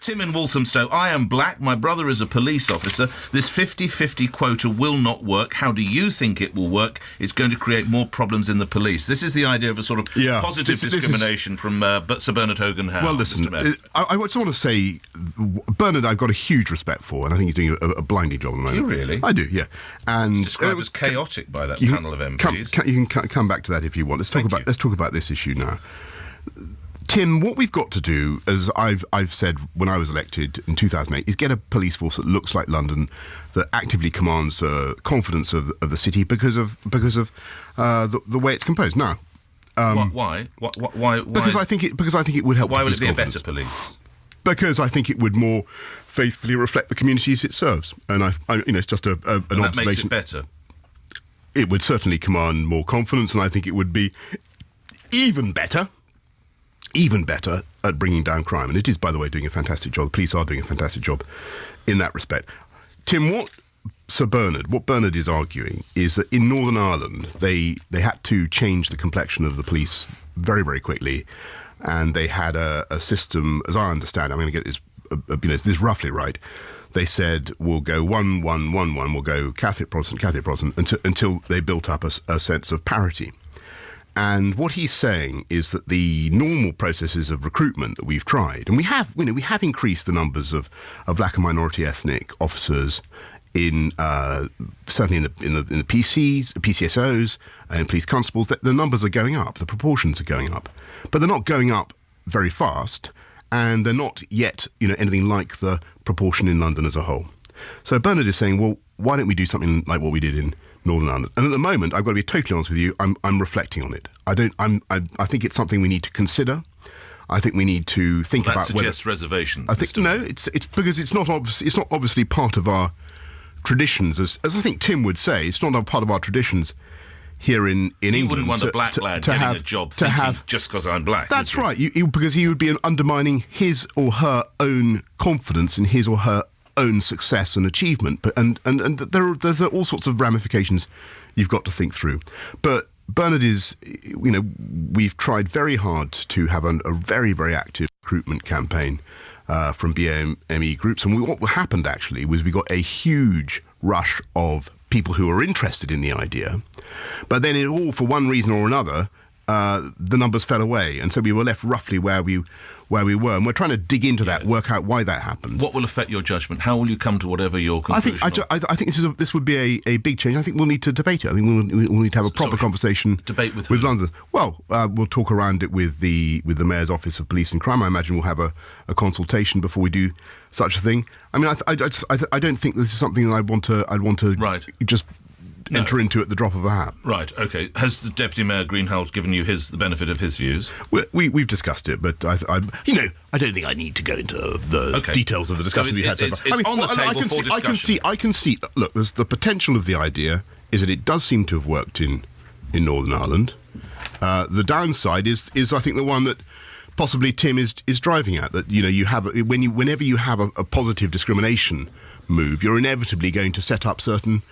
Tim in Walthamstow, I am black, my brother is a police officer. This 50-50 quota will not work. How do you think it will work? It's going to create more problems in the police. This is the idea of a sort of positive discrimination from Sir Bernard Hogan. Well, listen, I just want to say, Bernard, I've got a huge respect for, and I think he's doing a blinding job at the moment. Do you really? I do, yeah. And it's described as chaotic by that panel of MPs. You can come back to that if you want. Let's talk about this issue now. Tim, what we've got to do, as I've said when I was elected in 2008, is get a police force that looks like London, that actively commands confidence of the city because of the way it's composed. Now, why? Because I think it would help. Why will it be a better police? Because I think it would more faithfully reflect the communities it serves, and it's just an observation. That makes it better. It would certainly command more confidence, and I think it would be even better at bringing down crime. And it is, by the way, doing a fantastic job. The police are doing a fantastic job in that respect. Tim, what Bernard is arguing is that in Northern Ireland, they had to change the complexion of the police very, very quickly. And they had a system, as I understand, I'm going to get this roughly right. They said, we'll go 1-1-1-1, we'll go Catholic, Protestant, until they built up a sense of parity. And what he's saying is that the normal processes of recruitment that we've tried, and we have increased the numbers of black and minority ethnic officers in certainly in the PCs, PCSOs, and police constables. The numbers are going up, the proportions are going up, but they're not going up very fast, and they're not yet anything like the proportion in London as a whole. So Bernard is saying, well, why don't we do something like what we did in Northern Ireland? And at the moment, I've got to be totally honest with you, I'm reflecting on it. I think it's something we need to consider. I think we need to think about whether... That suggests reservations. I think, no, it's because it's not obviously part of our traditions, as I think Tim would say, it's not a part of our traditions here in England. You wouldn't want a black lad getting a job just because I'm black. That's right, because he would be undermining his or her own confidence in his or her own success and achievement, and there's all sorts of ramifications you've got to think through. But Bernard is, we've tried very hard to have a very, very active recruitment campaign from BAME groups, and what happened actually was we got a huge rush of people who were interested in the idea, but then it all, for one reason or another, the numbers fell away, and so we were left roughly where we were, and we're trying to dig into that, work out why that happened. What will affect your judgment? How will you come to whatever your conclusion? I think this would be a big change. I think we'll need to debate it. I think we'll need to have a proper conversation. Debate with London. Well, we'll talk around it with the Mayor's Office of Police and Crime. I imagine we'll have a consultation before we do such a thing. I mean, I don't think this is something that I'd want to just enter into at the drop of a hat. Right, OK. Has the Deputy Mayor Greenhalgh given you the benefit of his views? We've discussed it, but I don't think I need to go into the details of the discussion we had so far. It's on the table for discussion. I can see. Look, there's the potential of the idea is that it does seem to have worked in Northern Ireland. The downside is I think the one that possibly Tim is driving at, that you have whenever you have a positive discrimination move, you're inevitably going to set up certain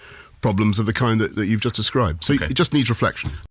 problems of the kind that you've just described. So it just needs reflection.